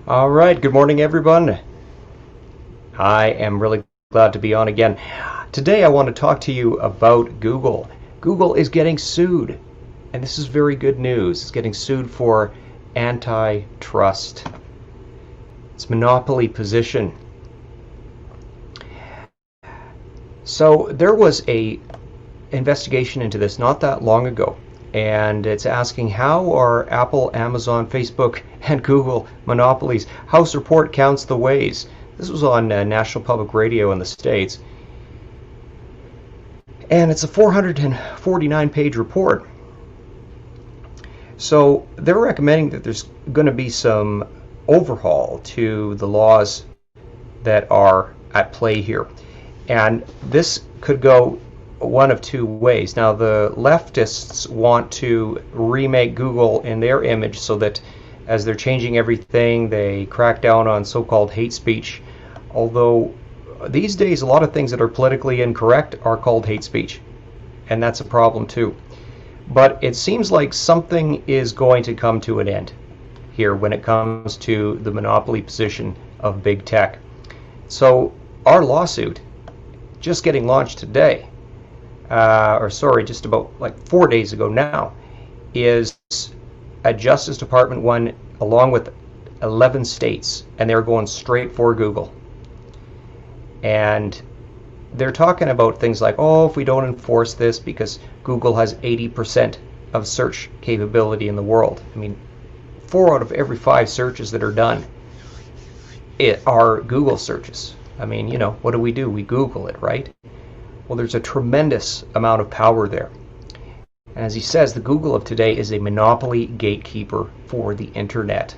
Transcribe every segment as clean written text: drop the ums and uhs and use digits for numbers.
All right, good morning, everyone. I am really glad to be on again. Today, I want to talk to you about Google. Google is getting sued, and this is very good news. It's getting sued for antitrust. It's monopoly position. So there was a investigation into this not that long ago, and it's asking how are Apple, Amazon, Facebook, and Google monopolies? House report counts the ways. This was on National Public Radio in the States, and it's a 449-page report. So they're recommending that there's going to be some overhaul to the laws that are at play here, and this could go one of two ways. Now, the leftists want to remake Google in their image so that as they're changing everything, they crack down on so-called hate speech. Although these days, a lot of things that are politically incorrect are called hate speech, and that's a problem too. But it seems like something is going to come to an end here when it comes to the monopoly position of big tech. So our lawsuit, just getting launched today, just about like 4 days ago now, is a Justice Department one along with 11 states, and they're going straight for Google. And they're talking about things like, oh, if we don't enforce this, because Google has 80% of search capability in the world. I mean, 4 out of every 5 searches that are done are Google searches. I mean, you know, what do? We Google it, right? Well, there's a tremendous amount of power there. And as he says, the Google of today is a monopoly gatekeeper for the internet.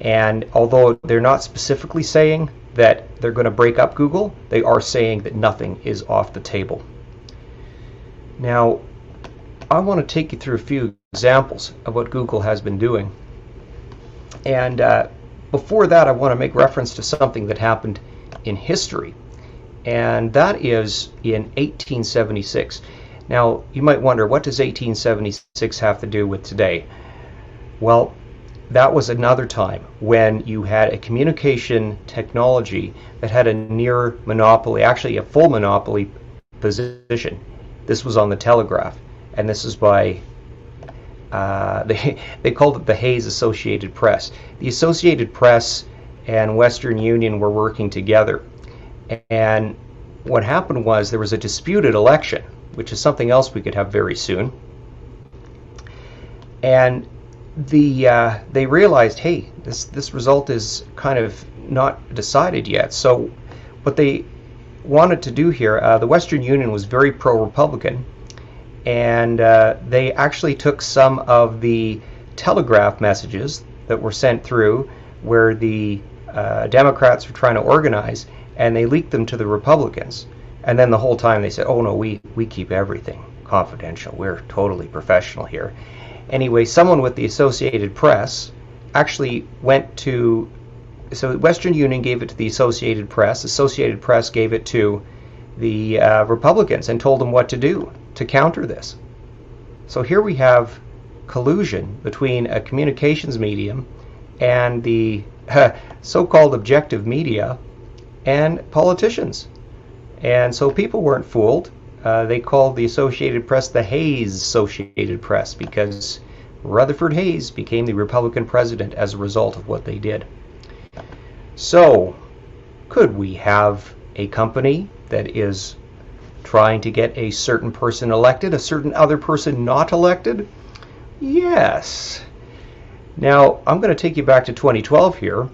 And although they're not specifically saying that they're going to break up Google, they are saying that nothing is off the table. Now, I want to take you through a few examples of what Google has been doing. And before that, I want to make reference to something that happened in history. And that is in 1876. Now, you might wonder, what does 1876 have to do with today? Well, that was another time when you had a communication technology that had a near monopoly, actually a full monopoly position. This was on the telegraph, and this is by, they called it the Hayes Associated Press. The Associated Press and Western Union were working together. And what happened was there was a disputed election, which is something else we could have very soon. And they realized, hey, this result is kind of not decided yet. So what they wanted to do here, the Western Union was very pro-Republican, and they actually took some of the telegraph messages that were sent through where the Democrats were trying to organize, and they leaked them to the Republicans. And then the whole time they said, oh no, we keep everything confidential. We're totally professional here. Anyway, someone with the Associated Press actually went to, so Western Union gave it to the Associated Press gave it to the Republicans and told them what to do to counter this. So here we have collusion between a communications medium and the so-called objective media and politicians. And so people weren't fooled. They called the Associated Press the Hayes Associated Press because Rutherford Hayes became the Republican president as a result of what they did. So, could we have a company that is trying to get a certain person elected, a certain other person not elected? Yes. Now, I'm going to take you back to 2012 here,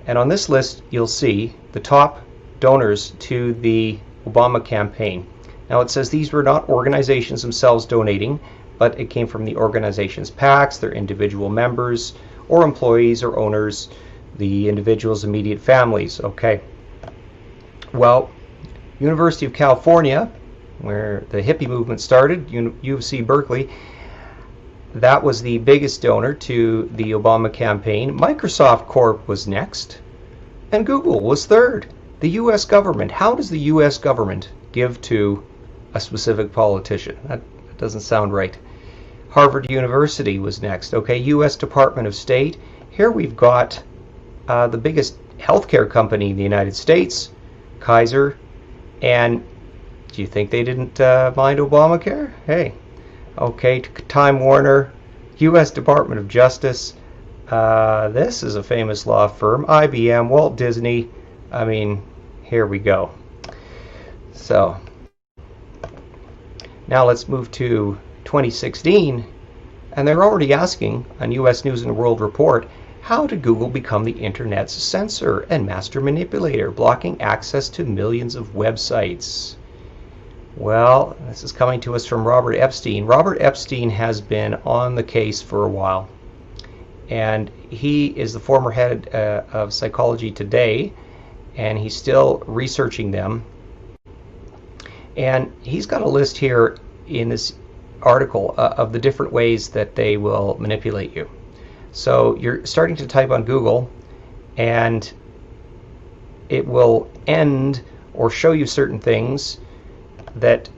and on this list you'll see the top donors to the Obama campaign. Now it says these were not organizations themselves donating, but it came from the organization's PACs, their individual members, or employees or owners, the individual's immediate families. Okay. Well, University of California, where the hippie movement started, UC Berkeley, that was the biggest donor to the Obama campaign. Microsoft Corp was next, and Google was third. The U.S. government. How does the U.S. government give to a specific politician? That doesn't sound right. Harvard University was next. Okay, U.S. Department of State. Here we've got the biggest healthcare company in the United States, Kaiser. And do you think they didn't mind Obamacare? Hey, okay, Time Warner, U.S. Department of Justice. This is a famous law firm, IBM, Walt Disney. I mean, here we go. So now let's move to 2016, and they're already asking on U.S. News and World Report, how did Google become the internet's censor and master manipulator, blocking access to millions of websites? Well, this is coming to us from Robert Epstein. Robert Epstein has been on the case for a while, and he is the former head of Psychology Today, and he's still researching them. And he's got a list here in this article of the different ways that they will manipulate you. So you're starting to type on Google, and it will end or show you certain things that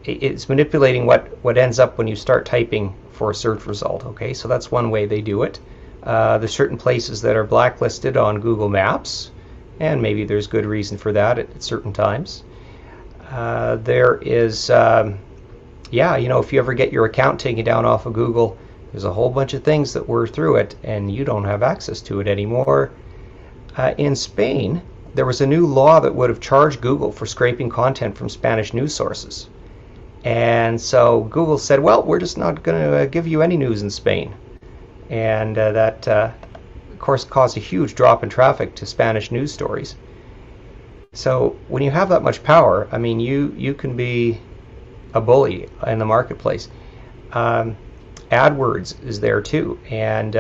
it's manipulating what ends up when you start typing for a search result. Okay, so that's one way they do it. There's certain places that are blacklisted on Google Maps, and maybe there's good reason for that at certain times. There is, yeah, you know, if you ever get your account taken down off of Google, there's a whole bunch of things that were through it, and you don't have access to it anymore. In Spain, there was a new law that would have charged Google for scraping content from Spanish news sources. And so Google said, well, we're just not going to give you any news in Spain. And that, of course, caused a huge drop in traffic to Spanish news stories. So when you have that much power, I mean, you can be a bully in the marketplace. AdWords is there too, and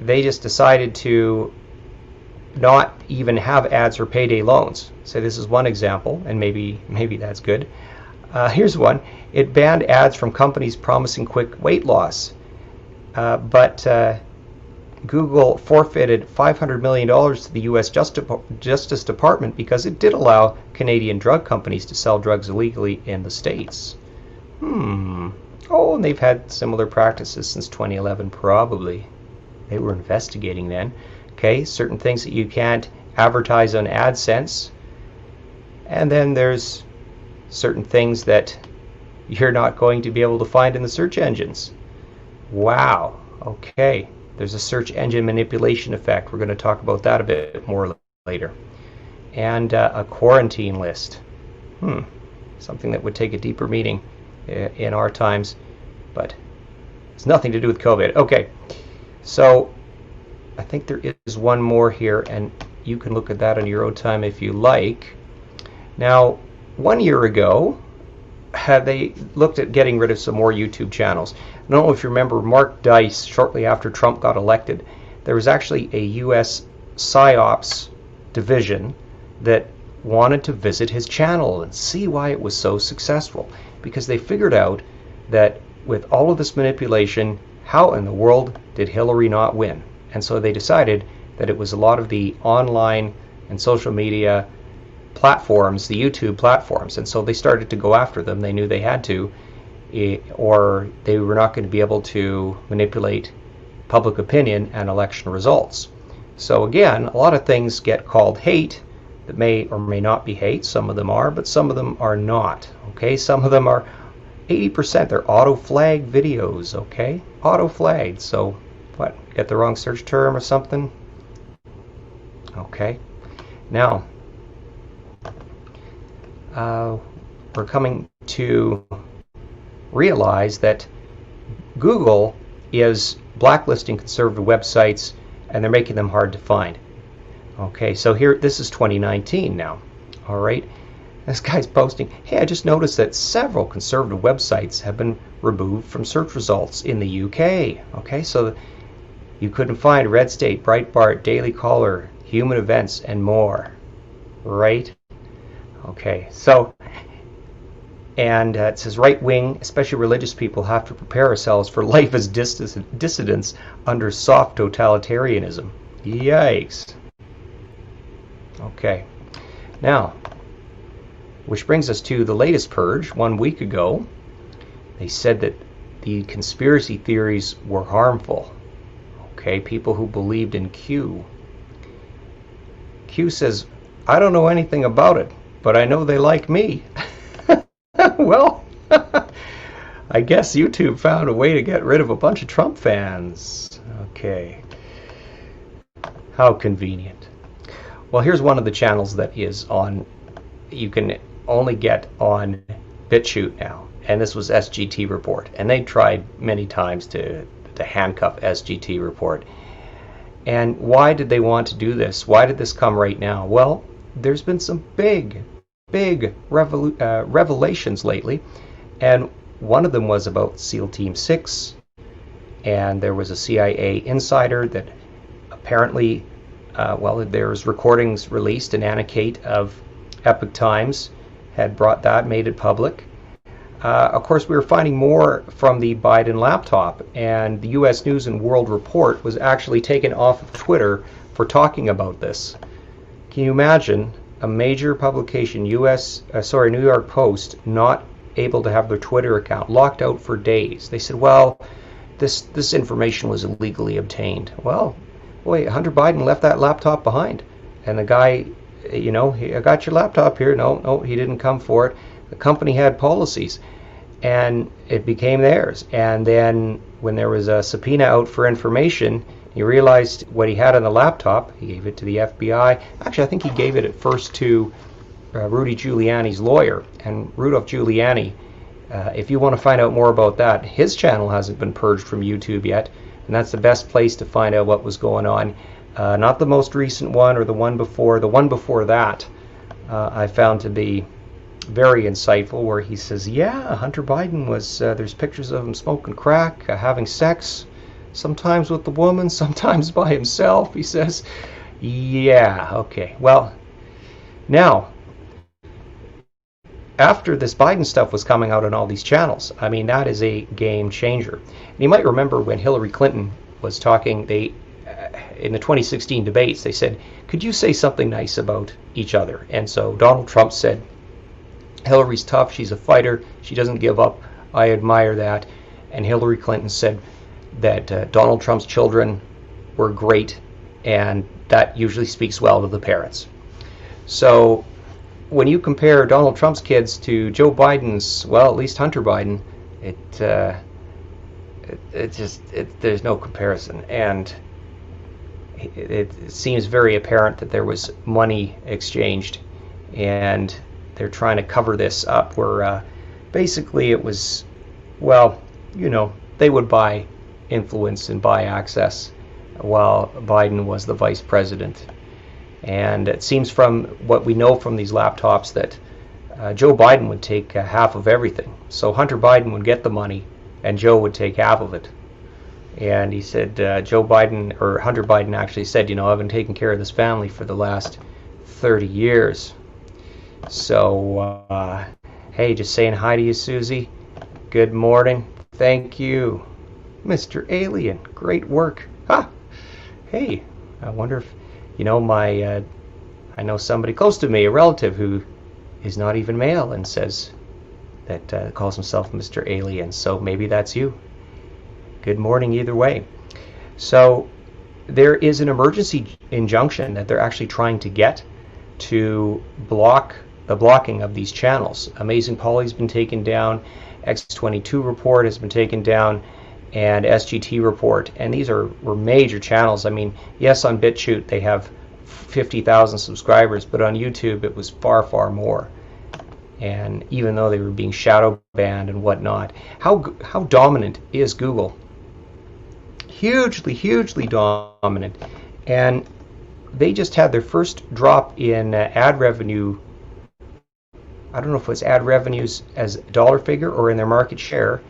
they just decided to not even have ads for payday loans. So this is one example, and maybe that's good. Here's one. It banned ads from companies promising quick weight loss, but Google forfeited $500 million to the U.S. Justice Department because it did allow Canadian drug companies to sell drugs illegally in the States. Oh, and they've had similar practices since 2011, probably. They were investigating then. Okay, certain things that you can't advertise on AdSense. And then there's certain things that you're not going to be able to find in the search engines. Wow, okay. There's a search engine manipulation effect. We're going to talk about that a bit more later. And a quarantine list. Something that would take a deeper meaning in our times, but it's nothing to do with COVID. Okay, so I think there is one more here, and you can look at that on your own time if you like. Now, 1 year ago, they looked at getting rid of some more YouTube channels. I don't know if you remember Mark Dice, shortly after Trump got elected, there was actually a U.S. PsyOps division that wanted to visit his channel and see why it was so successful, because they figured out that with all of this manipulation, how in the world did Hillary not win? And so they decided that it was a lot of the online and social media platforms, the YouTube platforms, and so they started to go after them. They knew they had to, or they were not going to be able to manipulate public opinion and election results. So again, a lot of things get called hate that may or may not be hate. Some of them are, but some of them are not. Okay, some of them are 80%. They're auto-flagged videos. Okay, auto-flagged. So what? Get the wrong search term or something? Okay. Now, we're coming to realize that Google is blacklisting conservative websites, and they're making them hard to find. Okay, so here, this is 2019 now. All right, this guy's posting, hey, I just noticed that several conservative websites have been removed from search results in the UK. Okay, so you couldn't find Red State, Breitbart, Daily Caller, Human Events, and more. Right? Okay, so, and it says right-wing, especially religious people, have to prepare ourselves for life as dissidents under soft totalitarianism. Yikes. Okay, now, which brings us to the latest purge. 1 week ago, they said that the conspiracy theories were harmful. Okay, people who believed in Q. Q says, I don't know anything about it, but I know they like me. Well, I guess YouTube found a way to get rid of a bunch of Trump fans. Okay. How convenient. Well, here's one of the channels that is on, you can only get on BitChute now. And this was SGT Report. And they tried many times to handcuff SGT Report. And why did they want to do this? Why did this come right now? Well, there's been some big revelations lately. And one of them was about SEAL Team 6. And there was a CIA insider that apparently, there was recordings released, and Anna Kate of Epoch Times had brought that, made it public. Of course, we were finding more from the Biden laptop, and the U.S. News and World Report was actually taken off of Twitter for talking about this. Can you imagine a major publication, New York Post, not able to have their Twitter account locked out for days? They said, well, this information was illegally obtained. Well, wait, Hunter Biden left that laptop behind, and the guy, I got your laptop here. No, he didn't come for it. The company had policies, and it became theirs. And then when there was a subpoena out for information, he realized what he had on the laptop. He gave it to the FBI. Actually, I think he gave it at first to Rudy Giuliani's lawyer. And Rudolph Giuliani, if you want to find out more about that, his channel hasn't been purged from YouTube yet, and that's the best place to find out what was going on. Not the most recent one or the one before. The one before that I found to be very insightful, where he says, yeah, Hunter Biden was, there's pictures of him smoking crack, having sex, sometimes with the woman, sometimes by himself. He says, yeah, okay. Well, now, after this Biden stuff was coming out on all these channels, I mean, that is a game changer. And you might remember when Hillary Clinton was talking, in the 2016 debates, they said, could you say something nice about each other? And so Donald Trump said, Hillary's tough, she's a fighter, she doesn't give up, I admire that. And Hillary Clinton said that Donald Trump's children were great, and that usually speaks well to the parents. So when you compare Donald Trump's kids to Joe Biden's, well, at least Hunter Biden, there's no comparison. And it seems very apparent that there was money exchanged, and they're trying to cover this up, where basically it was, they would buy influence and buy access while Biden was the vice president. And it seems from what we know from these laptops that Joe Biden would take half of everything. So Hunter Biden would get the money and Joe would take half of it. And he said, Hunter Biden actually said, I've been taking care of this family for the last 30 years. So, hey, just saying hi to you, Susie. Good morning. Thank you. Mr. Alien, great work. Hey, I wonder if, I know somebody close to me, a relative who is not even male, and says that calls himself Mr. Alien. So maybe that's you. Good morning either way. So there is an emergency injunction that they're actually trying to get to block the blocking of these channels. Amazing Polly's been taken down, X22 Report has been taken down, and SGT Report. And these were major channels. I mean, yes, on BitChute they have 50,000 subscribers, but on YouTube it was far, far more. And even though they were being shadow banned and whatnot, how dominant is Google? Hugely dominant. And they just had their first drop in ad revenue. I don't know if it's ad revenues as a dollar figure or in their market share,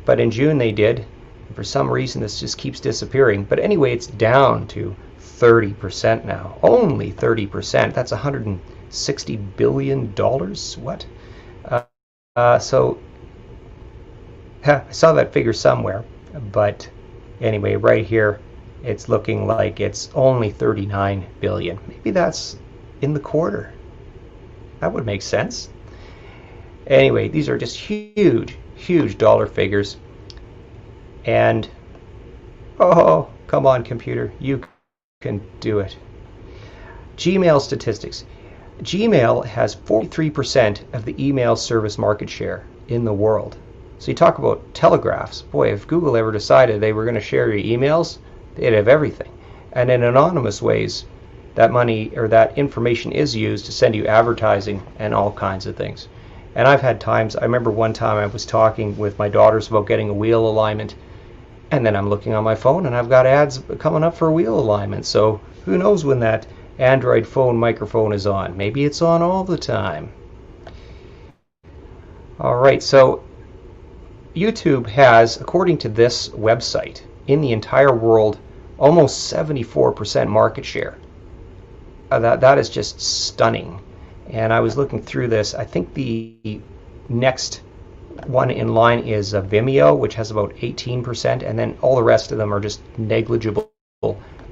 but in June they did. For some reason this just keeps disappearing. But anyway, it's down to 30% now. Only 30%. That's $160 billion. What? So I saw that figure somewhere. But anyway, right here, it's looking like it's only 39 billion. Maybe that's in the quarter. That would make sense. Anyway, these are just huge dollar figures. And, oh, come on, computer, you can do it. Gmail statistics. Gmail has 43% of the email service market share in the world. So you talk about telegraphs. Boy, if Google ever decided they were going to share your emails, they'd have everything. And in anonymous ways, that money or that information is used to send you advertising and all kinds of things. And I've had times, I remember one time I was talking with my daughters about getting a wheel alignment, and then I'm looking on my phone and I've got ads coming up for wheel alignment. So who knows when that Android phone microphone is on. Maybe it's on all the time. All right, so YouTube has, according to this website, in the entire world, almost 74% market share. That is just stunning. And I was looking through this. I think the next one in line is Vimeo, which has about 18%, and then all the rest of them are just negligible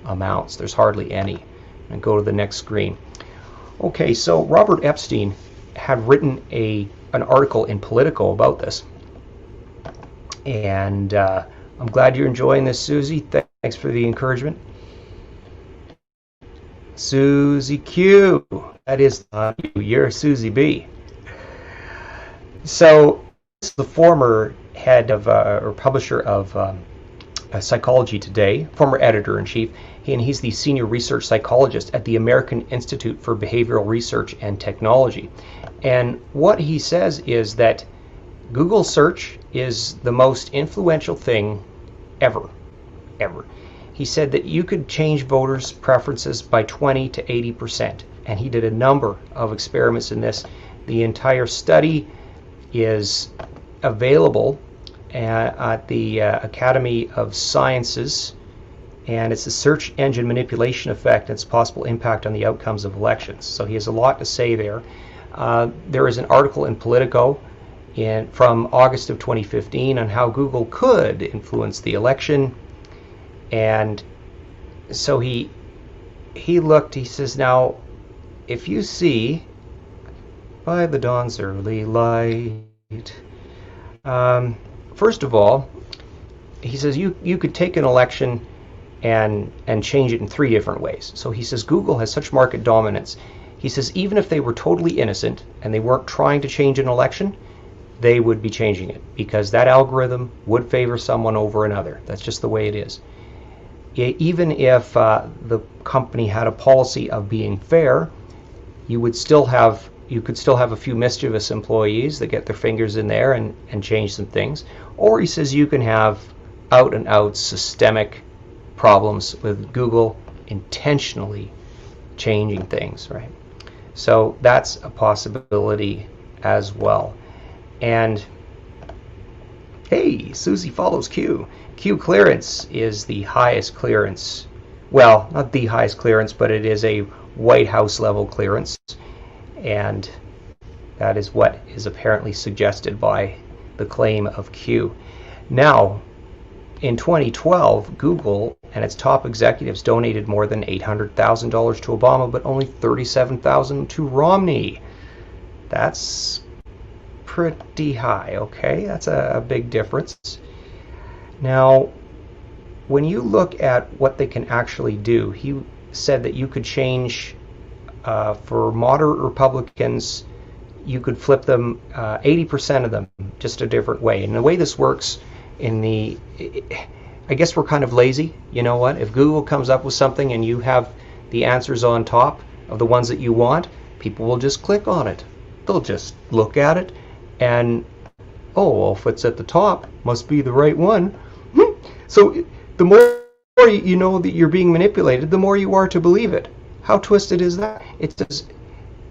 amounts. There's hardly any. And go to the next screen. Okay, so Robert Epstein had written an article in Politico about this. And I'm glad you're enjoying this, Susie. Thanks for the encouragement. Susie Q. That is you. You're Susie B. So this is the former head of or publisher of Psychology Today, former editor-in-chief, and he's the senior research psychologist at the American Institute for Behavioral Research and Technology. And what he says is that Google search is the most influential thing ever. He said that you could change voters' preferences by 20 to 80%, and he did a number of experiments in this. The entire study is available at the Academy of Sciences, and it's the search engine manipulation effect and its possible impact on the outcomes of elections. So he has a lot to say there. There is an article in Politico from August of 2015 on how Google could influence the election. And so he looked, he says, now, if you see by the dawn's early light, first of all, he says you could take an election and change it in 3 different ways. So he says Google has such market dominance. He says even if they were totally innocent and they weren't trying to change an election, they would be changing it because that algorithm would favor someone over another. That's just the way it is. Even if the company had a policy of being fair, you could still have a few mischievous employees that get their fingers in there and change some things. Or he says you can have out and out systemic problems with Google intentionally changing things, right? So that's a possibility as well. And hey, Susie follows Q. Q clearance is the highest clearance. Well, not the highest clearance, but it is a White House level clearance. And that is what is apparently suggested by the claim of Q. Now, in 2012, Google and its top executives donated more than $800,000 to Obama, but only $37,000 to Romney. That's pretty high, okay? That's a big difference. Now, when you look at what they can actually do, he said that you could change, for moderate Republicans, you could flip them 80% of them just a different way. And the way this works I guess we're kind of lazy. You know what? If Google comes up with something and you have the answers on top of the ones that you want, people will just click on it. They'll just look at it and, oh, well, if it's at the top, must be the right one. So the more you know that you're being manipulated, the more you are to believe it. How twisted is that? It says,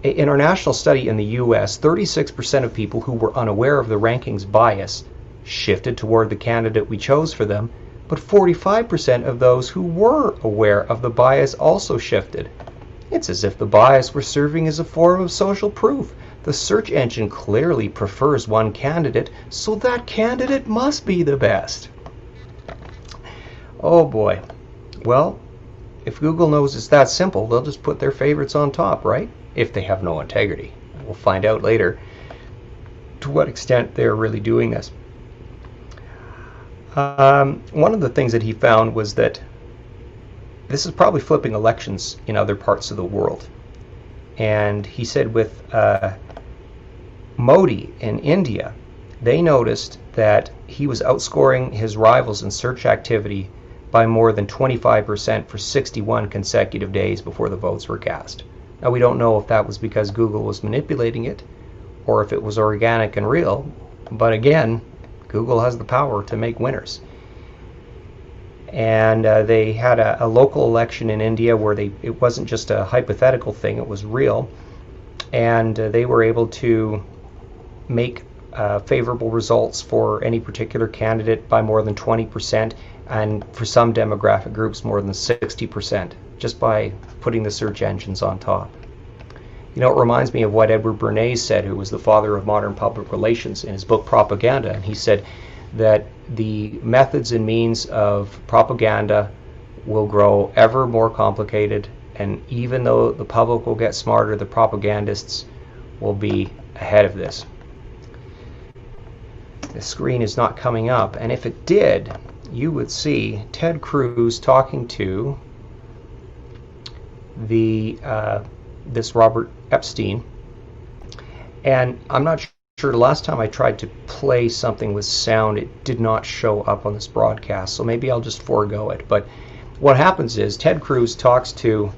in our national study in the U.S., 36% of people who were unaware of the rankings bias shifted toward the candidate we chose for them, but 45% of those who were aware of the bias also shifted. It's as if the bias were serving as a form of social proof. The search engine clearly prefers one candidate, so that candidate must be the best. Oh boy. Well, if Google knows it's that simple, they'll just put their favorites on top, right? If they have no integrity. We'll find out later to what extent they're really doing this. One of the things that he found was that this is probably flipping elections in other parts of the world. And he said with Modi in India, they noticed that he was outscoring his rivals in search activity by more than 25% for 61 consecutive days before the votes were cast. Now, we don't know if that was because Google was manipulating it or if it was organic and real, but again, Google has the power to make winners. And they had a local election in India where it wasn't just a hypothetical thing, it was real, and they were able to make favorable results for any particular candidate by more than 20%, and for some demographic groups more than 60%, just by putting the search engines on top. You know, it reminds me of what Edward Bernays said, who was the father of modern public relations, in his book Propaganda. And he said that the methods and means of propaganda will grow ever more complicated, and even though the public will get smarter, the propagandists will be ahead of this. The screen is not coming up, and if it did, you would see Ted Cruz talking to this Robert Epstein. And I'm not sure, the last time I tried to play something with sound, it did not show up on this broadcast, so maybe I'll just forego it. But what happens is Ted Cruz talks to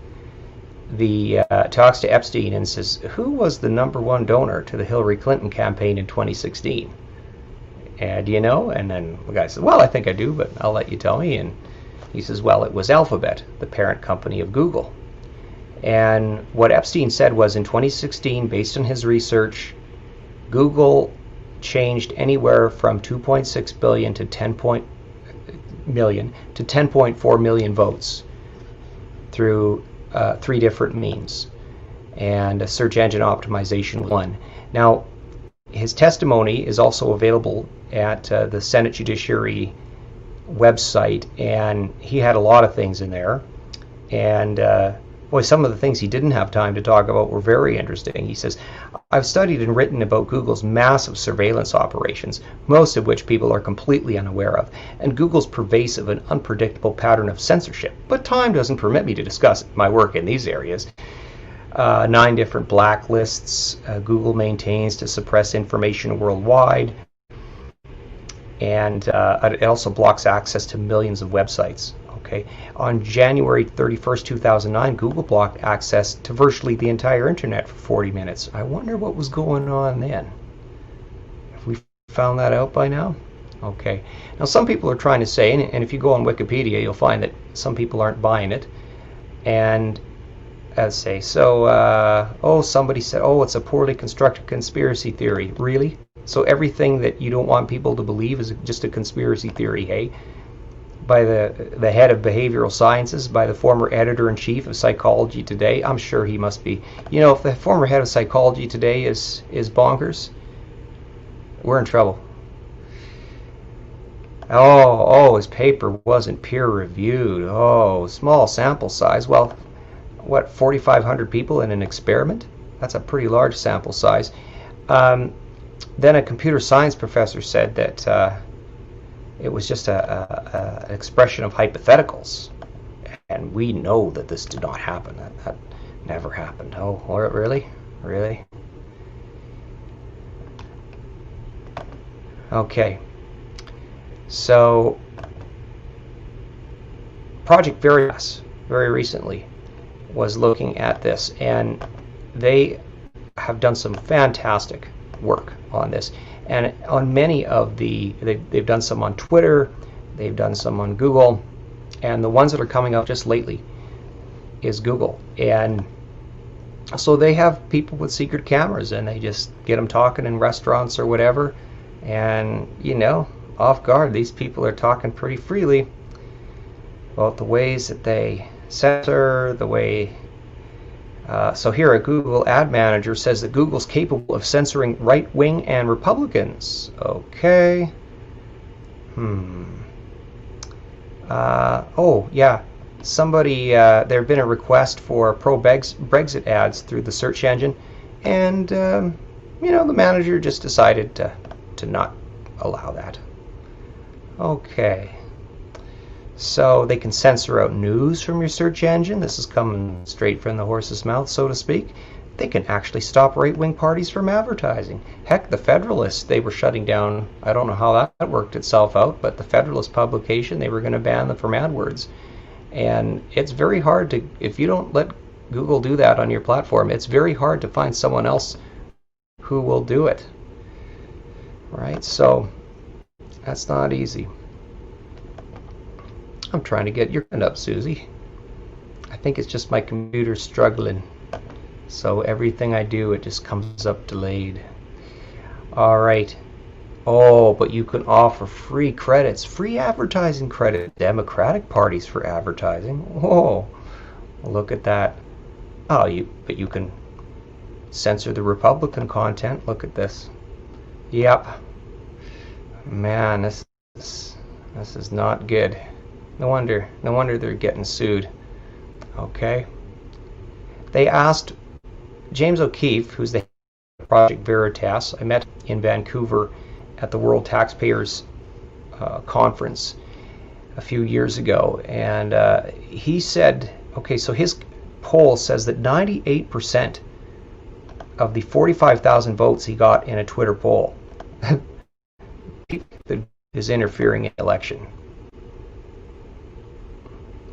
Epstein and says, who was the #1 donor to the Hillary Clinton campaign in 2016? And do you know? And then the guy says, well, I think I do, but I'll let you tell me. And he says, well, it was Alphabet, the parent company of Google. And what Epstein said was, in 2016, based on his research, Google changed anywhere from 2.6 billion to 10.4 million votes through 3 different means, and a search engine optimization one. Now, his testimony is also available at the Senate Judiciary website, and he had a lot of things in there. And boy, some of the things he didn't have time to talk about were very interesting. He says, I've studied and written about Google's massive surveillance operations, most of which people are completely unaware of, and Google's pervasive and unpredictable pattern of censorship. But time doesn't permit me to discuss my work in these areas. 9 different blacklists Google maintains to suppress information worldwide, and it also blocks access to millions of websites. Okay. On January 31st, 2009, Google blocked access to virtually the entire internet for 40 minutes. I wonder what was going on then. Have we found that out by now? Okay. Now, some people are trying to say, and if you go on Wikipedia, you'll find that some people aren't buying it. And as say, so, somebody said, it's a poorly constructed conspiracy theory. Really? So everything that you don't want people to believe is just a conspiracy theory, hey? By the head of behavioral sciences, by the former editor-in-chief of Psychology Today. I'm sure he must be. You know, if the former head of Psychology Today is bonkers, we're in trouble. His paper wasn't peer-reviewed. Small sample size. Well, what, 4,500 people in an experiment? That's a pretty large sample size. Then a computer science professor said that it was just an expression of hypotheticals, and we know that this did not happen. That never happened. Really? Okay. So, Project Veritas, very recently, was looking at this, and they have done some fantastic work on this. And on many of they've done some on Twitter, they've done some on Google, and the ones that are coming up just lately is Google. And so they have people with secret cameras, and they just get them talking in restaurants or whatever, and off guard, these people are talking pretty freely about the ways that they censor, the way. So here, a Google ad manager says that Google's capable of censoring right-wing and Republicans. Okay. Somebody, there have been a request for pro-Brexit ads through the search engine, and the manager just decided to not allow that. Okay. So they can censor out news from your search engine. This is coming straight from the horse's mouth, so to speak. They can actually stop right-wing parties from advertising. Heck, the Federalists, they were shutting down, I don't know how that worked itself out, but the Federalist publication, they were going to ban them from AdWords. And it's very hard to, if you don't let Google do that on your platform, it's very hard to find someone else who will do it. Right? So that's not easy. I'm trying to get your hand up, Susie. I think it's just my computer struggling. So everything I do, it just comes up delayed. All right. Oh, but you can offer free credits, free advertising credit, Democratic parties for advertising. Oh, look at that. Oh, but you can censor the Republican content. Look at this. Yep. Man, this is not good. No wonder they're getting sued. Okay. They asked James O'Keefe, who's the head of Project Veritas. I met in Vancouver at the World Taxpayers Conference a few years ago, and he said, okay, so his poll says that 98% of the 45,000 votes he got in a Twitter poll is interfering in the election.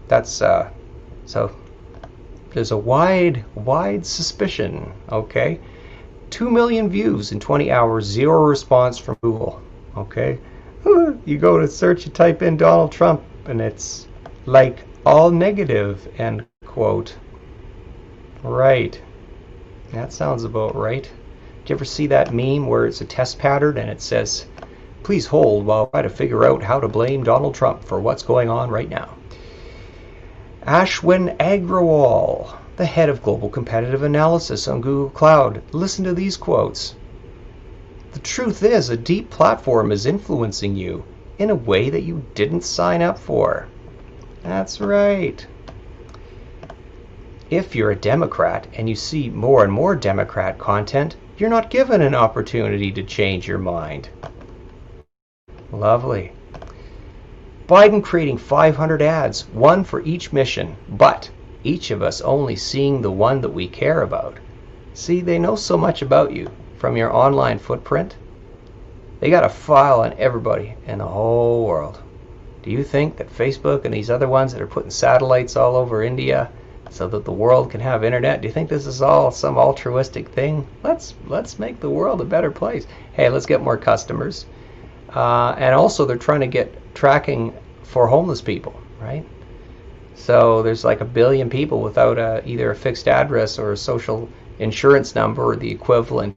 That's so there's a wide suspicion. Okay, 2 million views in 20 hours, 0 response from Google. Okay, you go to search, you type in Donald Trump, and it's like all negative, end quote. Right, that sounds about right. Do you ever see that meme where it's a test pattern and it says, "Please hold while I try to figure out how to blame Donald Trump for what's going on right now"? Ashwin Agrawal, the head of Global Competitive Analysis on Google Cloud. Listen to these quotes. "The truth is, a deep platform is influencing you in a way that you didn't sign up for." That's right. If you're a Democrat and you see more and more Democrat content, you're not given an opportunity to change your mind. Lovely. Biden creating 500 ads, one for each mission, but each of us only seeing the one that we care about. See, they know so much about you from your online footprint. They got a file on everybody in the whole world. Do you think that Facebook and these other ones that are putting satellites all over India so that the world can have internet, do you think this is all some altruistic thing? Let's make the world a better place. Hey, let's get more customers. And also they're trying to get tracking for homeless people, right? So there's like 1 billion people without either a fixed address or a social insurance number or the equivalent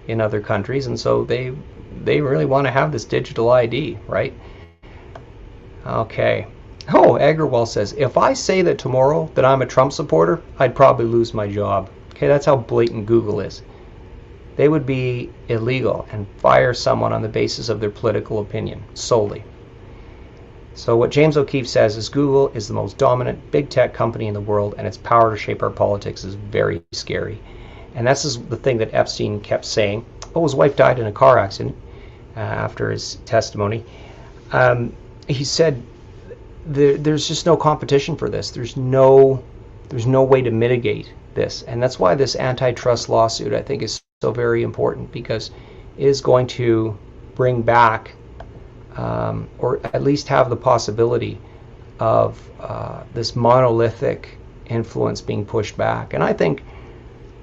in other countries, and so they really want to have this digital ID, right? Okay. Oh, Agrawal says, if I say that tomorrow that I'm a Trump supporter, I'd probably lose my job. Okay, that's how blatant Google is. They would be illegal and fire someone on the basis of their political opinion solely. So what James O'Keefe says is Google is the most dominant big tech company in the world, and its power to shape our politics is very scary. And this is the thing that Epstein kept saying. Oh, his wife died in a car accident after his testimony. He said there's just no competition for this. There's no way to mitigate this, and that's why this antitrust lawsuit, I think, is so very important, because it is going to bring back or at least have the possibility of this monolithic influence being pushed back. And I think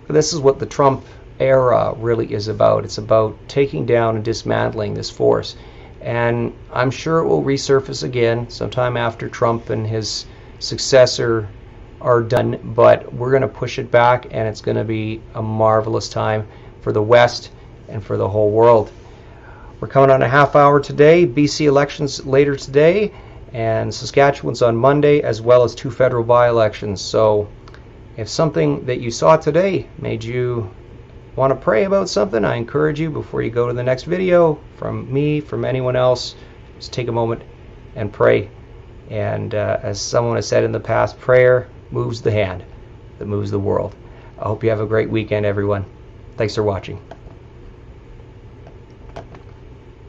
this is what the Trump era really is about. It's about taking down and dismantling this force. And I'm sure it will resurface again sometime after Trump and his successor are done, but we're going to push it back, and it's going to be a marvelous time for the West and for the whole world. We're coming on a half hour today. BC elections later today, and Saskatchewan's on Monday, as well as 2 federal by-elections. So if something that you saw today made you want to pray about something, I encourage you, before you go to the next video, from me, from anyone else, just take a moment and pray. And as someone has said in the past, prayer moves the hand that moves the world. I hope you have a great weekend, everyone. Thanks for watching.